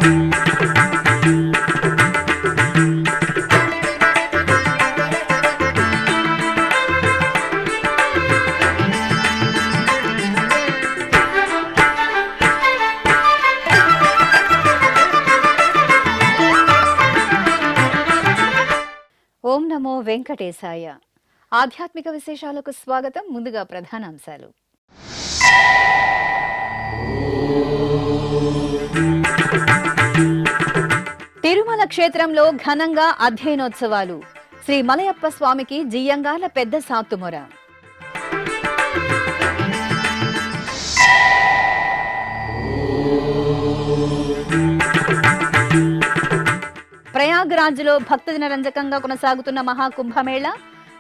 ఓం నమో వెంకటేశాయ. ఆధ్యాత్మిక విశేషాలకు స్వాగతం. ముందుగా ప్రధానాంశాలు. తిరుమల క్షేత్రంలో ఘనంగా అధ్యయనోత్సవాలు. శ్రీ మలయప్ప స్వామికి జియ్యంగాల పెద్ద సాతుమొర. ప్రయాగ్రాజ్లో భక్తజన రంజకంగా కొనసాగుతున్న మహాకుంభమేళ.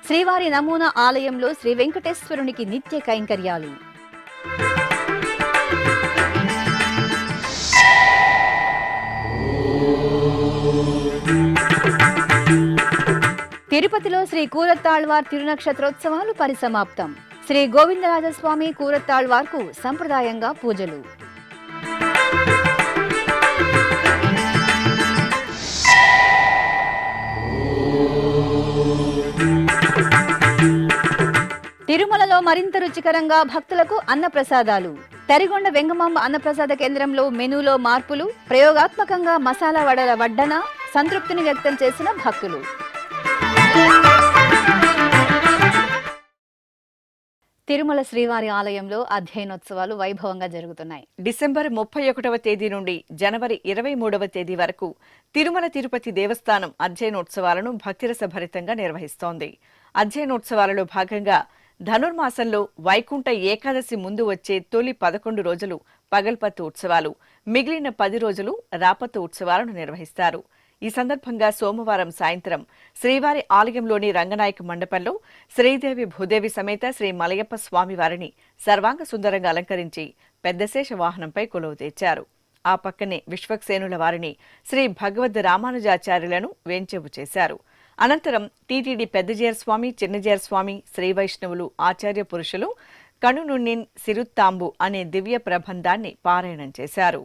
శ్రీవారి నమూనా ఆలయంలో శ్రీ వెంకటేశ్వరునికి నిత్య కైంకర్యాలు. తిరుపతిలో శ్రీ కూరత్తాళ్వార్ తిరునక్షత్రోత్సవాలు పరిసమాప్తం. శ్రీ గోవిందరాజస్వామి కూరత్తాళ్వార్కు సంప్రదాయంగా పూజలు. తిరుమలలో మరింత రుచికరంగా భక్తులకు అన్నప్రసాదాలు. తరిగొండ వెంగమాంబ అన్నప్రసాద కేంద్రంలో మెనూలో మార్పులు. ప్రయోగాత్మకంగా మసాలా వడల వడ్డన. సంతృప్తిని వ్యక్తం చేసిన భక్తులు. తిరుమల శ్రీవారి ఆలయంలో అధ్యయనోత్సవాలు వైభవంగా జరుగుతున్నాయి. డిసెంబర్ 31వ తేదీ నుండి జనవరి 23వ తేదీ వరకు తిరుమల తిరుపతి దేవస్థానం అధ్యయనోత్సవాలను భక్తిరసభరితంగా నిర్వహిస్తోంది. అధ్యయనోత్సవాలలో భాగంగా ధనుర్మాసంలో వైకుంఠ ఏకాదశి ముందు వచ్చే తొలి 11 రోజులు పగల్పత్తు ఉత్సవాలు, మిగిలిన 10 రోజులు రాపత్తు ఉత్సవాలను నిర్వహిస్తారు. ఈ సందర్భంగా సోమవారం సాయంత్రం శ్రీవారి ఆలయంలోని రంగనాయక మండపంలో శ్రీదేవి భూదేవి సమేత శ్రీ మలయప్ప స్వామి వారిని సర్వాంగ సుందరంగా అలంకరించి పెద్దశేష వాహనంపై కొలువు తెచ్చారు. ఆ పక్కనే విశ్వక్సేనుల వారిని శ్రీ భగవద్ రామానుజాచార్యులను వేంచేపు చేశారు. అనంతరం టీటీడీ పెద్దజేర స్వామి, చిన్నజేర స్వామి, శ్రీ వైష్ణవులు, ఆచార్య పురుషులు కణునున్నిన్ సిరుత్తాంబు అనే దివ్య ప్రబంధాన్ని పారాయణం చేశారు.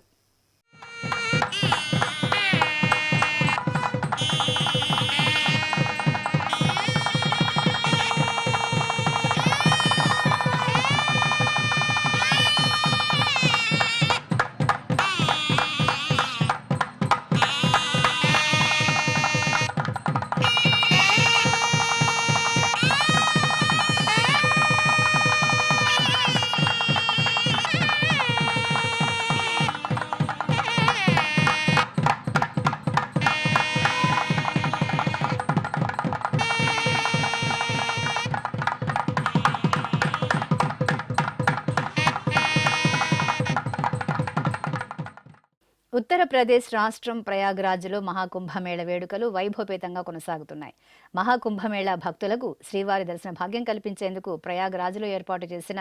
ఉత్తరప్రదేశ్ రాష్ట్రం ప్రయాగ్రాజ్లో మహాకుంభమేళ వేడుకలు వైభవపేతంగా కొనసాగుతున్నాయి. మహాకుంభమేళ భక్తులకు శ్రీవారి దర్శన భాగ్యం కల్పించేందుకు ప్రయాగ్రాజ్లో ఏర్పాటు చేసిన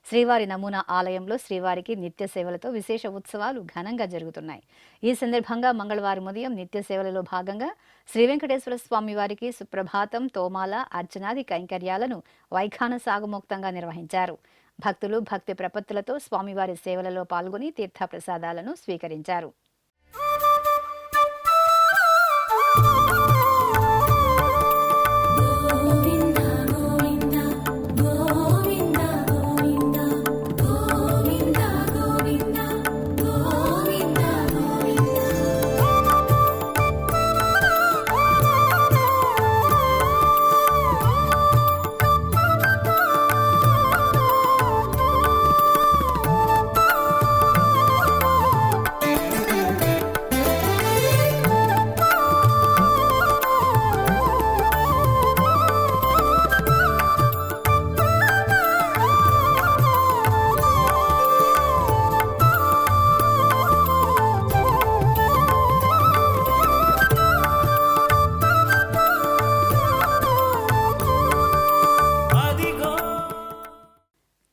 శ్రీవారి నమూనా ఆలయంలో శ్రీవారికి నిత్య సేవలతో విశేష ఉత్సవాలు ఘనంగా జరుగుతున్నాయి. ఈ సందర్భంగా మంగళవారం ఉదయం నిత్య సేవలలో భాగంగా శ్రీ వెంకటేశ్వర స్వామి వారికి సుప్రభాతం, తోమాల, అర్చనాది కైంకర్యాలను వైఖాన సాగుమోక్తంగా నిర్వహించారు. భక్తులు భక్తి ప్రపత్తులతో స్వామివారి సేవలలో పాల్గొని తీర్థప్రసాదాలను స్వీకరించారు.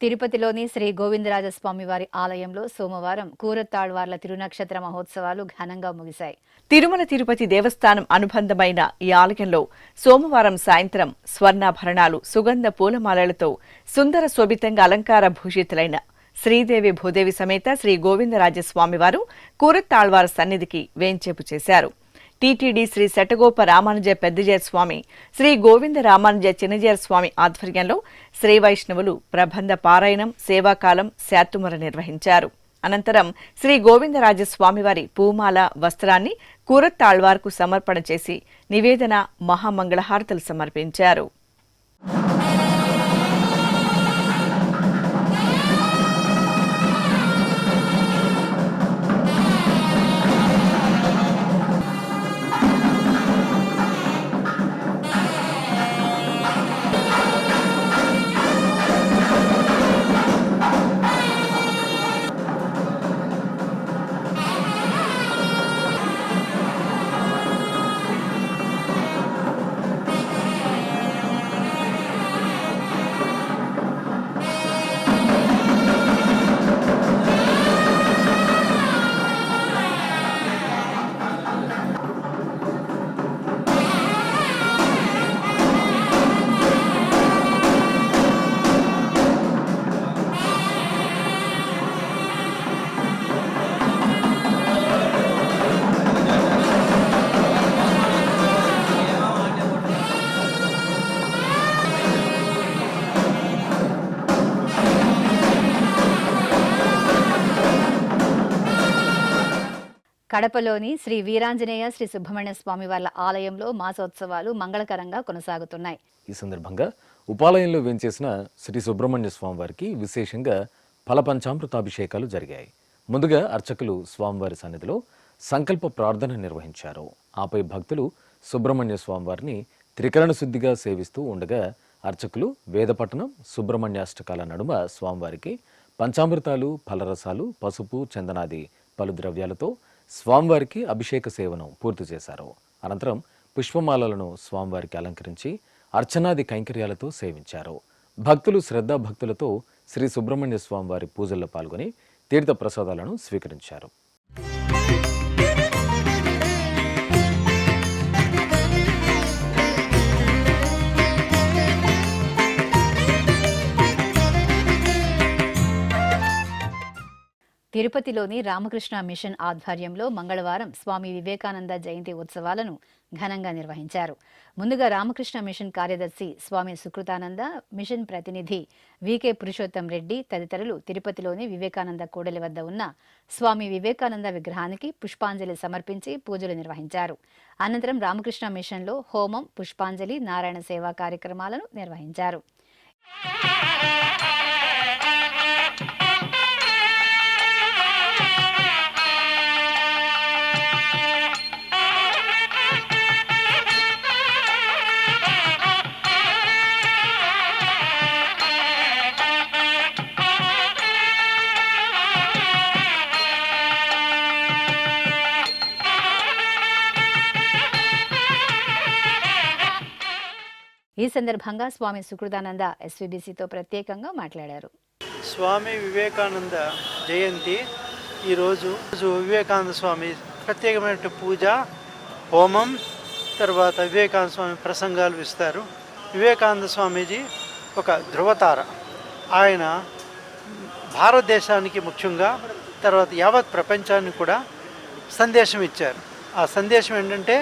తిరుపతిలోని శ్రీ గోవిందరాజస్వామి వారి ఆలయంలో సోమవారం కూరత్తాళ్వార్ల తిరునక్షత్ర మహోత్సవాలు ఘనంగా ముగిశాయి. తిరుమల తిరుపతి దేవస్థానం అనుబంధమైన ఈ ఆలయంలో సోమవారం సాయంత్రం స్వర్ణాభరణాలు, సుగంధ పూలమాలలతో సుందర శోభితంగా అలంకార భూషితులైన శ్రీదేవి భూదేవి సమేత శ్రీ గోవిందరాజస్వామివారు కూరత్తాళ్వార్ సన్నిధికి వేంచేపు చేశారు. టీటీడీ శ్రీ శటగోప రామానుజ పెద్దజయ స్వామి, శ్రీ గోవింద రామానుజ చిన్నజయ స్వామి ఆధ్వర్యంలో శ్రీ వైష్ణవులు ప్రబంధ పారాయణం, సేవాకాలం, శాతుమర నిర్వహించారు. అనంతరం శ్రీ గోవిందరాజస్వామివారి పూమాల వస్త్రాన్ని కూరత్తాళ్వార్కు సమర్పణ చేసి నివేదన, మహామంగళహారతులు సమర్పించారు. కడపలోని శ్రీ వీరాంజనేయ శ్రీ సుబ్రహ్మణ్య స్వామి వార్ల ఆలయంలో మాసోత్సవాలు మంగళకరంగా కొనసాగుతున్నాయి. ఈ సందర్భంగా ఉపాలయంలో వేంచేసిన శ్రీ సుబ్రహ్మణ్య స్వామి వారికి విశేషంగా ఫలపంచామృతాభిషేకాలు జరిగాయి. ముందుగా అర్చకులు స్వామివారి సన్నిధిలో సంకల్ప ప్రార్థన నిర్వహించారు. ఆపై భక్తులు సుబ్రహ్మణ్య స్వామివారిని త్రికరణ శుద్ధిగా సేవిస్తూ ఉండగా అర్చకులు వేదపఠనం, సుబ్రహ్మణ్యాష్టకాల నడుమ స్వామివారికి పంచామృతాలు, ఫలరసాలు, పసుపు, చందనాది పలు ద్రవ్యాలతో స్వామివారికి అభిషేక సేవను పూర్తి చేశారు. అనంతరం పుష్పమాలలను స్వామివారికి అలంకరించి అర్చనాది కైంకర్యాలతో సేవించారు. భక్తులు శ్రద్ధాభక్తులతో శ్రీ సుబ్రహ్మణ్య స్వామివారి పూజల్లో పాల్గొని తీర్థ ప్రసాదాలను స్వీకరించారు. తిరుపతిలోని రామకృష్ణ మిషన్ ఆధ్వర్యంలో మంగళవారం స్వామి వివేకానంద జయంతి ఉత్సవాలను ఘనంగా నిర్వహించారు. ముందుగా రామకృష్ణ మిషన్ కార్యదర్శి స్వామి సుకృతానంద, మిషన్ ప్రతినిధి వికే పురుషోత్తం రెడ్డి తదితరులు తిరుపతిలోని వివేకానంద కూడలి వద్ద ఉన్న స్వామి వివేకానంద విగ్రహానికి పుష్పాంజలి సమర్పించి పూజలు నిర్వహించారు. అనంతరం రామకృష్ణ మిషన్లో హోమం, పుష్పాంజలి, నారాయణ సేవా కార్యక్రమాలను నిర్వహించారు. ఈ సందర్భంగా స్వామి సుకృతానంద ఎస్వీబీసీతో ప్రత్యేకంగా మాట్లాడారు. స్వామి వివేకానంద జయంతి ఈరోజు వివేకానంద స్వామి ప్రత్యేకమైన పూజ, హోమం, తర్వాత వివేకానంద స్వామి ప్రసంగాలు ఇస్తారు. వివేకానంద స్వామీజీ ఒక ధృవతార. ఆయన భారతదేశానికి ముఖ్యంగా తర్వాత యావత్ ప్రపంచానికి కూడా సందేశం ఇచ్చారు. ఆ సందేశం ఏంటంటే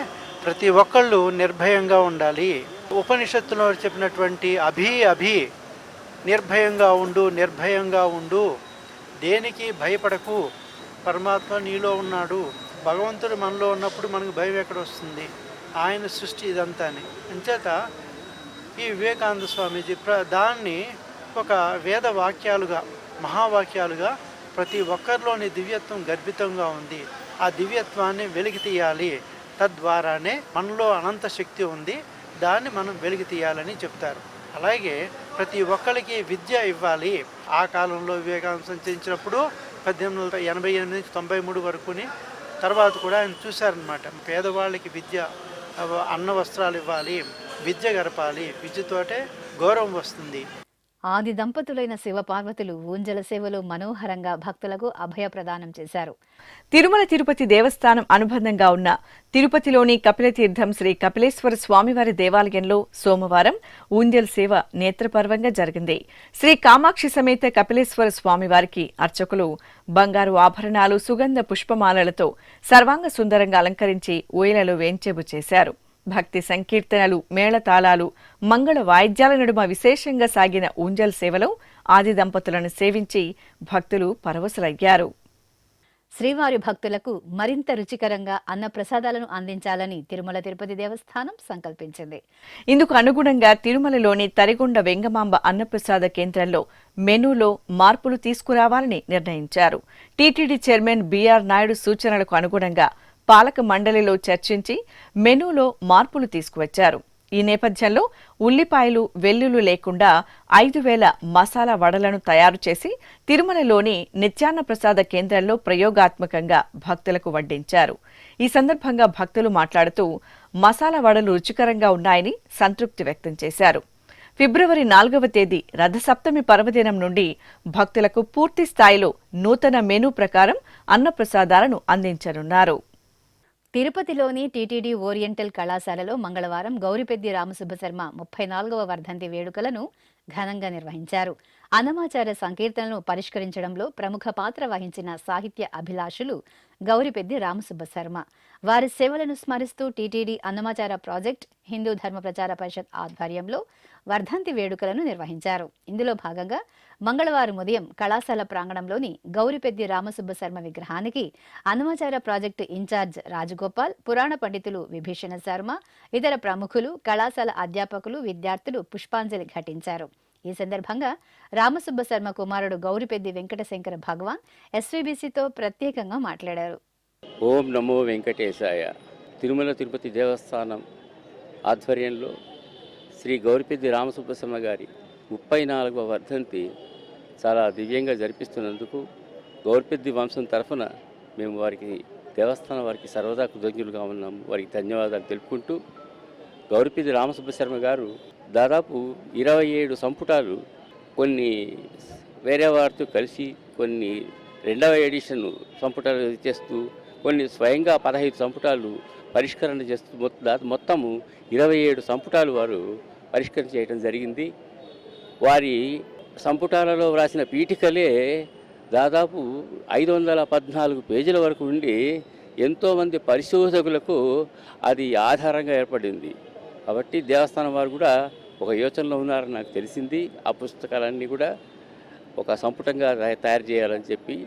ప్రతి ఒక్కళ్ళు నిర్భయంగా ఉండాలి. ఉపనిషత్తులో చెప్పినటువంటి అభి నిర్భయంగా ఉండు, దేనికి భయపడకు, పరమాత్మ నీలో ఉన్నాడు, భగవంతుడు మనలో ఉన్నప్పుడు మనకు భయం ఎక్కడ వస్తుంది, ఆయన సృష్టి ఇదంతా అని. అంచేత ఈ వివేకానంద స్వామీజీ దాన్ని ఒక వేద వాక్యాలుగా, మహావాక్యాలుగా ప్రతి ఒక్కరిలోని దివ్యత్వం గర్భితంగా ఉంది, ఆ దివ్యత్వాన్ని వెలికి తీయాలి, తద్వారానే మనలో అనంత శక్తి ఉంది, దాన్ని మనం వెలికి తీయాలని చెప్తారు. అలాగే ప్రతి ఒక్కరికి విద్య ఇవ్వాలి. ఆ కాలంలో వివేకానంద సంచరించినప్పుడు 1888-93 వరకుని తర్వాత కూడా ఆయన చూశారనమాట. పేదవాళ్ళకి విద్య, అన్న వస్త్రాలు ఇవ్వాలి, విద్య గడపాలి, విద్యతోటే గౌరవం వస్తుంది. ఆది దంపతులైన శివపార్వతులు ఊంజల సేవలో మనోహరంగా భక్తులకు అభయ ప్రదానం చేశారు. తిరుమల తిరుపతి దేవస్థానం అనుబంధంగా ఉన్న తిరుపతిలోని కపిలతీర్థం శ్రీ కపిలేశ్వర స్వామివారి దేవాలయంలో సోమవారం ఊంజల్ సేవ నేత్రపర్వంగా జరిగింది. శ్రీ కామాక్షి సమేత కపిలేశ్వర స్వామివారికి అర్చకులు బంగారు ఆభరణాలు, సుగంధ పుష్పమాలలతో సర్వాంగ సుందరంగా అలంకరించి ఊయలలో వేంచేపు చేశారు. భక్తి సంకీర్తనలు, మేళతాళాలు, మంగళ వాయిద్యాల నడుమ విశేషంగా సాగిన ఊంజల్ సేవలో ఆది దంపతులను సేవించి భక్తులు పరవశులయ్యారు. శ్రీవారి భక్తులకు మరింత రుచికరంగా అన్న ప్రసాదాలను అందించాలని తిరుమల తిరుపతి దేవస్థానం సంకల్పించింది. ఇందుకు అనుగుణంగా తిరుమలలోని తరిగొండ వెంగమాంబ అన్నప్రసాద కేంద్రంలో మెనూలో మార్పులు తీసుకురావాలని నిర్ణయించారు. టీటీడీ చైర్మన్ బిఆర్ నాయుడు సూచనలకు అనుగుణంగా పాలక మండలిలో చర్చించి మెనూలో మార్పులు తీసుకువచ్చారు. ఈ నేపథ్యంలో ఉల్లిపాయలు, వెల్లుల్లి లేకుండా 5,000 మసాలా వడలను తయారు చేసి తిరుమలలోని నిత్యాన్న ప్రసాద కేంద్రంలో ప్రయోగాత్మకంగా భక్తులకు వడ్డించారు. ఈ సందర్భంగా భక్తులు మాట్లాడుతూ మసాలా వడలు రుచికరంగా ఉన్నాయని సంతృప్తి వ్యక్తం చేశారు. ఫిబ్రవరి 4వ తేదీ రథసప్తమి పర్వదినం నుండి భక్తులకు పూర్తి స్థాయిలో నూతన మెనూ ప్రకారం అన్నప్రసాదాలను అందించనున్నారు. తిరుపతిలోని టీటీడీ ఓరియంటల్ కళాశాలలో మంగళవారం గౌరిపెద్ది రామసుబ్బశర్మ 34వ వర్ధంతి వేడుకలను ఘనంగా నిర్వహించారు. అన్నమాచార్య సంకీర్తనలను పరిష్కరించడంలో ప్రముఖ పాత్ర వహించిన సాహిత్య అభిలాషులు గౌరిపెద్ది రామసుబ్బశర్మ. వారి సేవలను స్మరిస్తూ టీటీడీ అన్నమాచార ప్రాజెక్ట్, హిందూ ధర్మ ప్రచార పరిషత్ ఆధ్వర్యంలో వర్ధంతి వేడుకలను నిర్వహించారు. ఇందులో భాగంగా మంగళవారం ఉదయం కళాశాల ప్రాంగణంలోని గౌరిపెద్ది రామసుబ్బశర్మ విగ్రహానికి అన్నమాచార ప్రాజెక్టు ఇన్ఛార్జ్ రాజగోపాల్, పురాణ పండితులు విభీషణ శర్మ, ఇతర ప్రముఖులు, కళాశాల అధ్యాపకులు, విద్యార్థులు పుష్పాంజలి ఘటించారు. ఈ సందర్భంగా రామసుబ్బశర్మ కుమారుడు గౌరిపెద్ది వెంకటశంకర భగవాన్ ఎస్వీబీసీతో ప్రత్యేకంగా మాట్లాడారు. ఓం నమో వెంకటేశాయ. తిరుమల తిరుపతి దేవస్థానం ఆధ్వర్యంలో శ్రీ గౌరిపెద్ది రామసుబ్బశర్మ గారి 34వ వర్ధంతి చాలా దివ్యంగా జరిపిస్తున్నందుకు గౌరిపెద్ది వంశం తరఫున మేము వారికి దేవస్థానం వారికి సర్వదా కృతజ్ఞులుగా ఉన్నాము. వారికి ధన్యవాదాలు తెలుపుకుంటూ, గౌరిపెద్ది రామసుబ్బశర్మ గారు దాదాపు 27 సంపుటాలు, కొన్ని వేరే వారితో కలిసి, కొన్ని 2వ ఎడిషన్ సంపుటాలు చేస్తూ, కొన్ని స్వయంగా 15 సంపుటాలు పరిష్కరణ చేస్తూ మొత్తము 27 సంపుటాలు వారు పరిష్కరణ చేయడం జరిగింది. వారి సంపుటాలలో వ్రాసిన పీఠికలే దాదాపు 514 పేజీల వరకు ఉండి ఎంతోమంది పరిశోధకులకు అది ఆధారంగా ఏర్పడింది. కాబట్టి దేవస్థానం వారు కూడా ఒక యోచనలో ఉన్నారని నాకు తెలిసింది. ఆ పుస్తకాలన్నీ కూడా ఒక సంపుటంగా తయారు చేయాలని చెప్పి,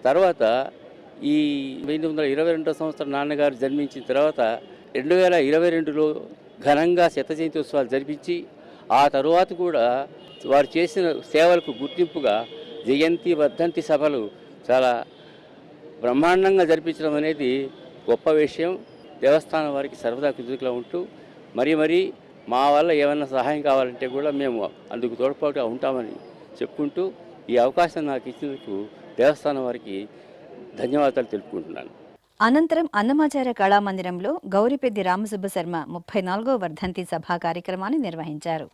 తర్వాత ఈ 1922వ సంవత్సరం నాన్నగారు జన్మించిన తర్వాత 2022లో ఘనంగా శత జయంతి ఉత్సవాలు జరిపించి, ఆ తరువాత కూడా వారు చేసిన సేవలకు గుర్తింపుగా జయంతి, వర్ధంతి సభలు చాలా బ్రహ్మాండంగా జరిపించడం అనేది గొప్ప విషయం. దేవస్థానం వారికి సర్వదా కృతజ్ఞతగా ఉంటూ, మరీ మా వల్ల ఏమైనా సహాయం కావాలంటే కూడా మేము అందుకు తోడ్పాటుగా ఉంటామని చెప్పుకుంటూ, ఈ అవకాశం నాకు ఇచ్చినందుకు దేవస్థానం వారికి ధన్యవాదాలు తెలుపుకుంటున్నాను. అనంతరం అన్నమాచార్య కళామందిరంలో గౌరిపెద్ది రామసుబ్బశర్మ 34వ వర్ధంతి సభా కార్యక్రమాన్ని నిర్వహించారు.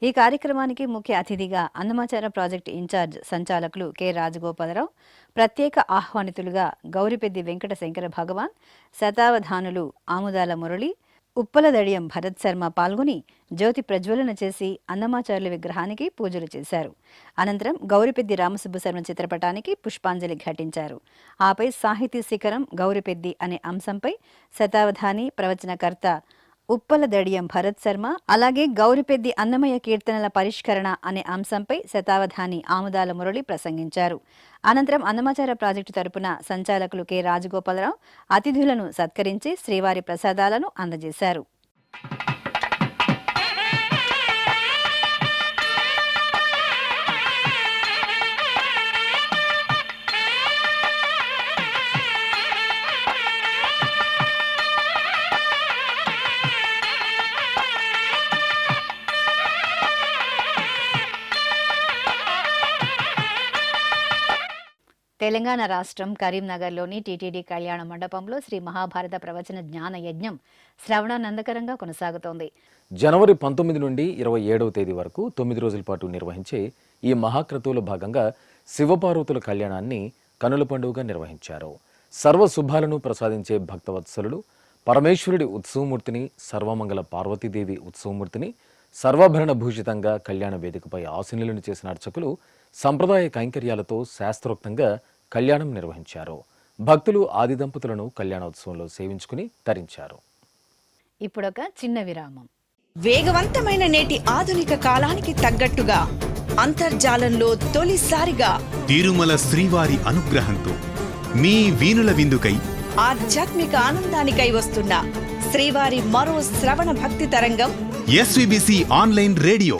ఈ కార్యక్రమానికి ముఖ్య అతిథిగా అన్నమాచార ప్రాజెక్టు ఇన్ఛార్జ్ సంచాలకులు కె రాజగోపాలరావు, ప్రత్యేక ఆహ్వానితులుగా గౌరిపెద్ది వెంకట శంకర భగవాన్, శతావధానులు ఆముదాల మురళి, ఉప్పలదడియం భరత్ శర్మ పాల్గొని జ్యోతి ప్రజ్వలన చేసి అన్నమాచార్యుల విగ్రహానికి పూజలు చేశారు. అనంతరం గౌరిపెద్ది రామసుబ్బశర్మ చిత్రపటానికి పుష్పాంజలి ఘటించారు. ఆపై సాహితీ శిఖరం గౌరిపెద్ది అనే అంశంపై శతావధాని, ప్రవచనకర్త ఉప్పలదడియం భరత్ శర్మ, అలాగే గౌరిపెద్ది అన్నమయ్య కీర్తనల పరిష్కరణ అనే అంశంపై శతావధాని ఆముదాల మురళి ప్రసంగించారు. అనంతరం అన్నమాచార ప్రాజెక్టు తరపున సంచాలకులు కె రాజగోపాలరావు అతిథులను సత్కరించి శ్రీవారి ప్రసాదాలను అందజేశారు. తెలంగాణ రాష్ట్రం కరీంనగర్లోని టీటీడీ కళ్యాణ మండపంలో శ్రీ మహాభారత ప్రవచన జ్ఞాన యజ్ఞం శ్రవణానందకరంగా కొనసాగుతోంది. జనవరి 19 నుండి 27వ తేదీ వరకు 9 రోజుల పాటు నిర్వహించే ఈ మహాక్రతువులో భాగంగా శివపార్వతుల కళ్యాణాన్ని కనుల పండుగగా నిర్వహించారు. సర్వ శుభాలను ప్రసాదించే భక్తవత్సలుడు పరమేశ్వరుడి ఉత్సవమూర్తిని, సర్వమంగళ పార్వతీదేవి ఉత్సవమూర్తిని సర్వాభరణ భూషితంగా కళ్యాణ వేదికపై ఆసీనులను చేసిన అర్చకులు సంప్రదాయ కైంకర్యాలతో శాస్త్రోక్తంగా కళ్యాణం నిర్వహించారు. భక్తులు ఆది దంపతులను కళ్యాణోత్సవంలో సేవించుకుని తరించారు. ఇప్పుడొక చిన్న విరామం. వేగవంతమైన నేటి ఆధునిక కాలానికి తగ్గట్టుగా అంతర్జాలంలో తొలిసారిగా తిరుమల శ్రీవారి అనుగ్రహంతో మీ వీణుల విందుకై ఆధ్యాత్మిక ఆనందానికై వస్తున్న శ్రీవారి మరో శ్రవణ భక్తి తరంగం ఎస్విబిసి ఆన్లైన్ రేడియో.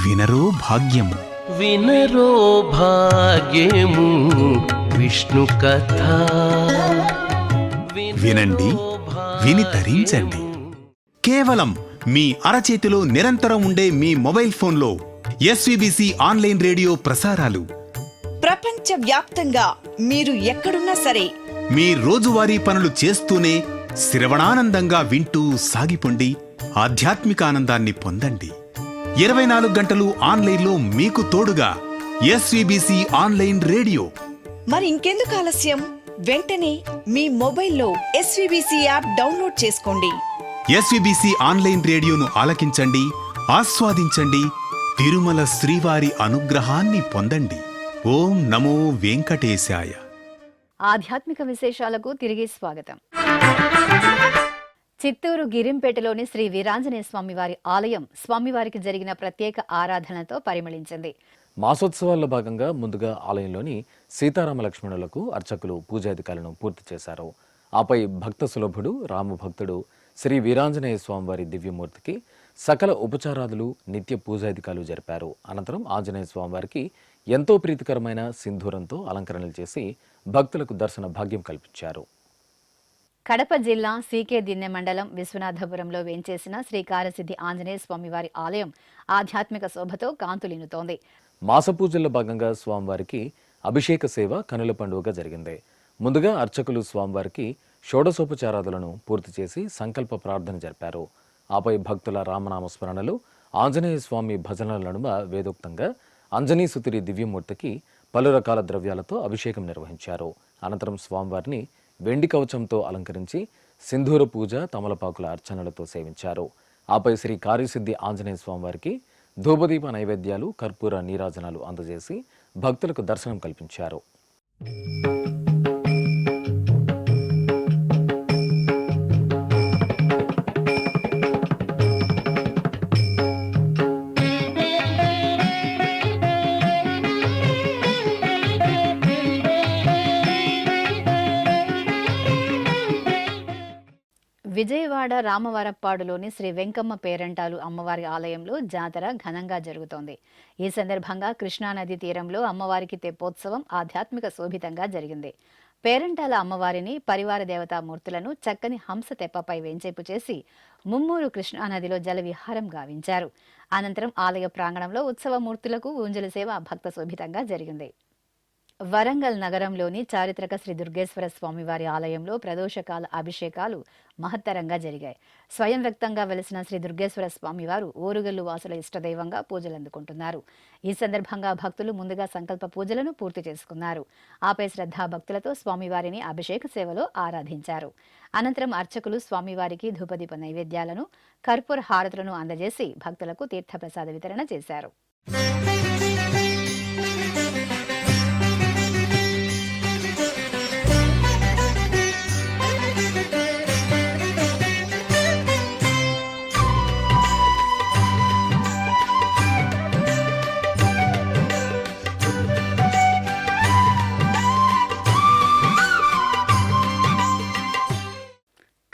వినరో భాగ్యము, వినరో భాగ్యము విష్ణు కథ. వినండి, విని తరించండి. కేవలం మీ అరచేతిలో నిరంతరం ఉండే మీ మొబైల్ ఫోన్లో ఎస్విబిసి ఆన్లైన్ రేడియో ప్రసారాలు ప్రపంచ వ్యాప్తంగా మీరు ఎక్కడున్నా సరే మీ రోజువారీ పనులు చేస్తూనే శ్రవణానందంగా వింటూ సాగిపోండి. ఆధ్యాత్మిక ఆనందాన్ని పొందండి. 24 గంటలు ఆన్లైన్లో మీకు తోడుగా ఎస్విబిసి ఆన్లైన్ రేడియో. మరి ఇంకెందుకు ఆలస్యం? వెంటనే మీ మొబైల్లో ఎస్విబిసి యాప్ డౌన్లోడ్ చేసుకోండి. ఎస్విబిసి ఆన్లైన్ రేడియోను ఆలకించండి, ఆస్వాదించండి. తిరుమల శ్రీవారి అనుగ్రహాన్ని పొందండి. ఓం నమో వెంకటేశాయ. ఆధ్యాత్మిక విశేషాలకు తిరిగి స్వాగతం. చిత్తూరు గిరింపేటలోని శ్రీ వీరాంజనేయ స్వామివారి ఆలయం స్వామివారికి జరిగిన ప్రత్యేక ఆరాధనతో పరిమళించింది. మాసోత్సవాల్లో భాగంగా ముందుగా ఆలయంలోని సీతారామ లక్ష్మణులకు అర్చకులు పూజాధికాలను పూర్తి చేశారు. ఆపై భక్త సులభుడు రామభక్తుడు శ్రీ వీరాంజనేయ స్వామివారి దివ్యమూర్తికి సకల ఉపచారాదులు నిత్య పూజాధికాలు జరిపారు. అనంతరం ఆంజనేయ స్వామివారికి ఎంతో ప్రీతికరమైన సింధూరంతో అలంకరణలు చేసి భక్తులకు దర్శన భాగ్యం కల్పించారు. కడప జిల్లా సీకే దిన్నె మండలం విశ్వనాథపురంలో వేంచేసిన శ్రీ కారసిద్ధి ఆంజనేయ స్వామివారి ఆలయం ఆధ్యాత్మిక శోభతో కాంతులినుతోంది. మాస పూజల్లో భాగంగా స్వామివారికి అభిషేక సేవ కనుల పండుగగా జరిగింది. ముందుగా అర్చకులు స్వామివారికి షోడశోపచారాదులను పూర్తి చేసి సంకల్ప ప్రార్థన జరిపారు. ఆపై భక్తుల రామనామస్మరణలు, ఆంజనేయ స్వామి భజనల నడుమ వేదోక్తంగా అంజనీ సుతిరి దివ్యమూర్తికి పలు రకాల ద్రవ్యాలతో అభిషేకం నిర్వహించారు. అనంతరం స్వామివారిని వెండి కవచంతో అలంకరించి సింధూర పూజ, తమలపాకుల అర్చనలతో సేవించారు. ఆపై శ్రీ కార్యసిద్ధి ఆంజనేయ స్వామివారికి ధూపదీప నైవేద్యాలు, కర్పూర నీరాజనాలు అందజేసి భక్తులకు దర్శనం కల్పించారు. విజయవాడ రామవరప్పాడులోని శ్రీ వెంకమ్మ పేరంటాలు అమ్మవారి ఆలయంలో జాతర ఘనంగా జరుగుతోంది. ఈ సందర్భంగా కృష్ణానది తీరంలో అమ్మవారికి తెప్పోత్సవం ఆధ్యాత్మిక శోభితంగా జరిగింది. పేరంటాల అమ్మవారిని, పరివార దేవతామూర్తులను చక్కని హంస తెప్పపై వేంచేపు చేసి ముమ్మూరు కృష్ణానదిలో జల విహారం గావించారు. అనంతరం ఆలయ ప్రాంగణంలో ఉత్సవమూర్తులకు ఊంజల సేవ భక్త శోభితంగా జరిగింది. వరంగల్ నగరంలోని చారిత్రక శ్రీ దుర్గేశ్వర స్వామివారి ఆలయంలో ప్రదోషకాల అభిషేకాలు మహత్తరంగా జరిగాయి. స్వయం వ్యక్తంగా వెలిసిన శ్రీ దుర్గేశ్వర స్వామివారు ఓరుగల్లు వాసుల ఇష్టదైవంగా పూజలు అందుకుంటున్నారు. ఈ సందర్భంగా భక్తులు ముందుగా సంకల్ప పూజలను పూర్తి చేసుకున్నారు. ఆపై శ్రద్ధాభక్తులతో స్వామివారిని అభిషేక సేవలో ఆరాధించారు. అనంతరం అర్చకులు స్వామివారికి ధూపదీప నైవేద్యాలను, కర్పూర హారతులను అందజేసి భక్తులకు తీర్థప్రసాద వితరణ చేశారు.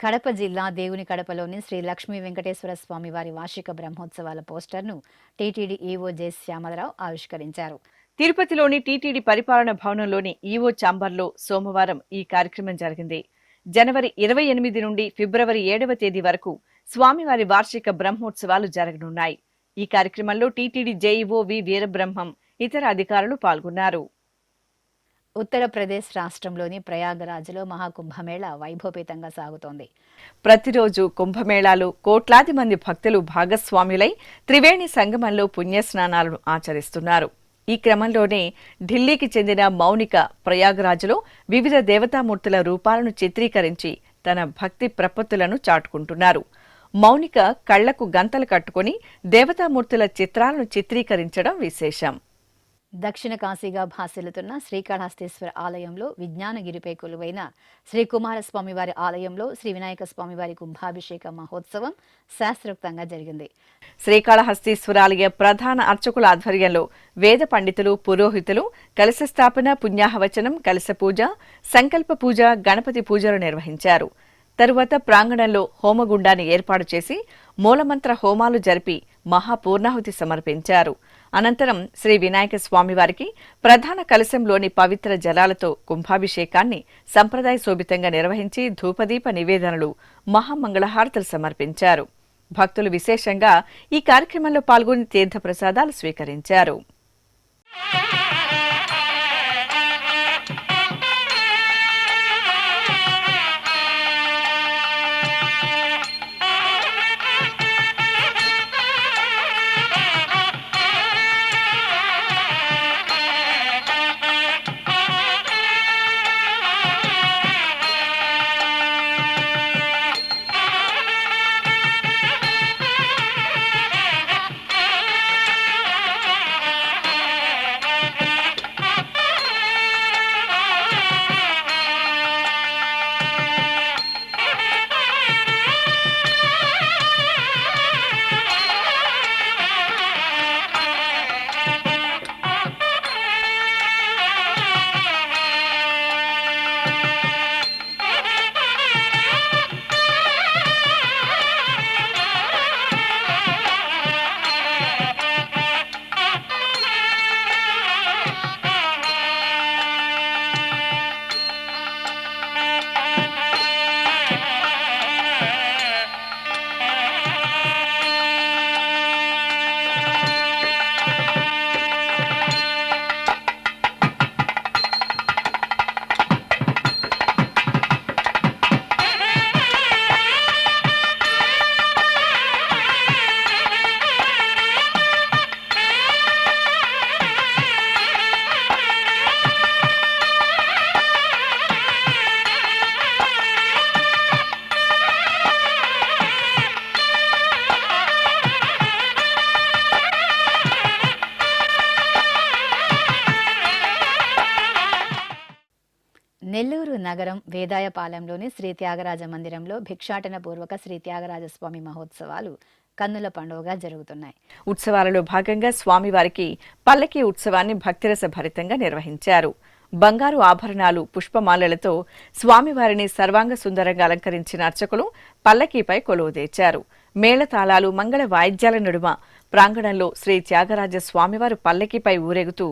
కడప జిల్లా దేవుని కడపలోని శ్రీ లక్ష్మీ వెంకటేశ్వర స్వామి వారి వార్షిక బ్రహ్మోత్సవాల పోస్టర్ను టీటీడీ ఈవో జె శ్యామలరావు ఆవిష్కరించారు. తిరుపతిలోని టీటీడీ పరిపాలన భవనంలోని ఈవో ఛాంబర్లో సోమవారం ఈ కార్యక్రమం జరిగింది. జనవరి 28 నుండి ఫిబ్రవరి 7వ తేదీ వరకు స్వామివారి వార్షిక బ్రహ్మోత్సవాలు జరగనున్నాయి. ఈ కార్యక్రమంలో టీటీడీ జేఈఓ వి వీరబ్రహ్మం, ఇతర అధికారులు పాల్గొన్నారు. ఉత్తరప్రదేశ్ రాష్ట్రంలోని ప్రయాగరాజ్లో మహాకుంభమేళ వైభవపేతంగా సాగుతోంది. ప్రతిరోజు కుంభమేళాలో కోట్లాది మంది భక్తులు భాగస్వాములై త్రివేణి సంగమంలో పుణ్యస్నానాలను ఆచరిస్తున్నారు. ఈ క్రమంలోనే ఢిల్లీకి చెందిన మౌనిక ప్రయాగరాజ్లో వివిధ దేవతామూర్తుల రూపాలను చిత్రీకరించి తన భక్తి ప్రపత్తులను చాటుకుంటున్నారు. మౌనిక కళ్లకు గంతలు కట్టుకుని దేవతామూర్తుల చిత్రాలను చిత్రీకరించడం విశేషం. దక్షిణ కాశీగా భాసిల్లుతున్న శ్రీకాళహస్తీశ్వర ఆలయంలో విజ్ఞానగిరిపై కొలువైన శ్రీ కుమారస్వామి వారి ఆలయంలో శ్రీ వినాయక స్వామి వారి కుంభాభిషేక మహోత్సవం శాస్త్రోక్తంగా జరిగింది. శ్రీకాళహస్తీశ్వరాలయ ప్రధాన అర్చకుల ఆధ్వర్యంలో వేద పండితులు, పురోహితులు కలశ స్థాపన, పుణ్యాహవచనం, కలశ పూజ, సంకల్ప పూజ, గణపతి పూజలు నిర్వహించారు. తరువాత ప్రాంగణంలో హోమగుండాన్ని ఏర్పాటు చేసి మూలమంత్ర హోమాలు జరిపి మహాపూర్ణాహుతి సమర్పించారు. అనంతరం శ్రీ వినాయక స్వామివారికి ప్రధాన కలశంలోని పవిత్ర జలాలతో కుంభాభిషేకాన్ని సంప్రదాయ శోభితంగా నిర్వహించి ధూపదీప నివేదనలు, మహామంగళహారతులు సమర్పించారు. భక్తులు విశేషంగా ఈ కార్యక్రమంలో పాల్గొని తీర్థప్రసాదాలు స్వీకరించారు. నెల్లూరు నగరం వేదాయపాలెంలోని శ్రీ త్యాగరాజ మందిరంలో భిక్షాటన పూర్వక శ్రీ త్యాగరాజ స్వామి మహోత్సవాలు కన్నుల పండుగగా జరుగుతున్నాయి. ఉత్సవాలలో భాగంగా స్వామివారికి పల్లకీ ఉత్సవాన్ని భక్తిరస భరితంగా నిర్వహించారు. బంగారు ఆభరణాలు, పుష్పమాలలతో స్వామివారిని సర్వాంగ సుందరంగా అలంకరించిన అర్చకులు పల్లకీపై కొలువుదీర్చారు. మేళతాళాలు, మంగళ వాయిద్యాల నడుమ ప్రాంగణంలో శ్రీ త్యాగరాజ స్వామివారు పల్లకీపై ఊరేగుతూ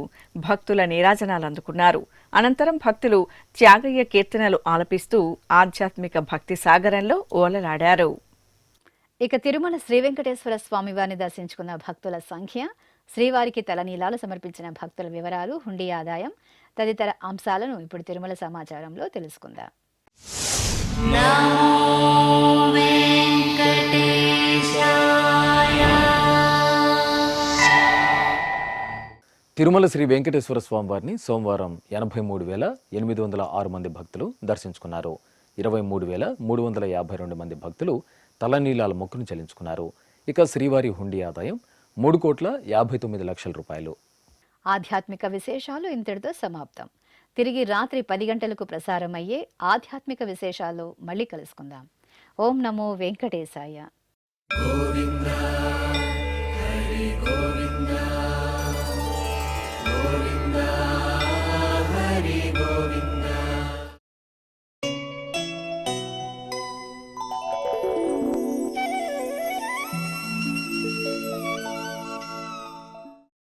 భక్తుల నీరాజనాలు అందుకున్నారు. అనంతరం భక్తులు త్యాగయ్య కీర్తనలు ఆలపిస్తూ ఆధ్యాత్మిక భక్తి సాగరంలో ఓలలాడారు. ఇక తిరుమల శ్రీ వెంకటేశ్వర స్వామివారిని దర్శించుకున్న భక్తుల సంఖ్య, శ్రీవారికి తలనీలాలు సమర్పించిన భక్తుల వివరాలు, హుండీ ఆదాయం తదితర అంశాలను ఇప్పుడు తిరుమల సమాచారంలో తెలుసుకుందాం. తిరుమల శ్రీ వెంకటేశ్వర స్వామివారిని సోమవారం 83,806 మంది భక్తులు దర్శించుకున్నారు. 23,352 మంది భక్తులు తలనీలాల మొక్కును చెల్లించుకున్నారు. ఇక శ్రీవారి హుండీ ఆదాయం 3,59,00,000 రూపాయలు. ఆధ్యాత్మిక విశేషాలు ఇంతటితో సమాప్తం. తిరిగి రాత్రి 10 గంటలకు ప్రసారమయ్యే ఆధ్యాత్మిక విశేషాలు మళ్ళీ కలుసుకుందాం. ఓం నమో వెంకటేశాయ.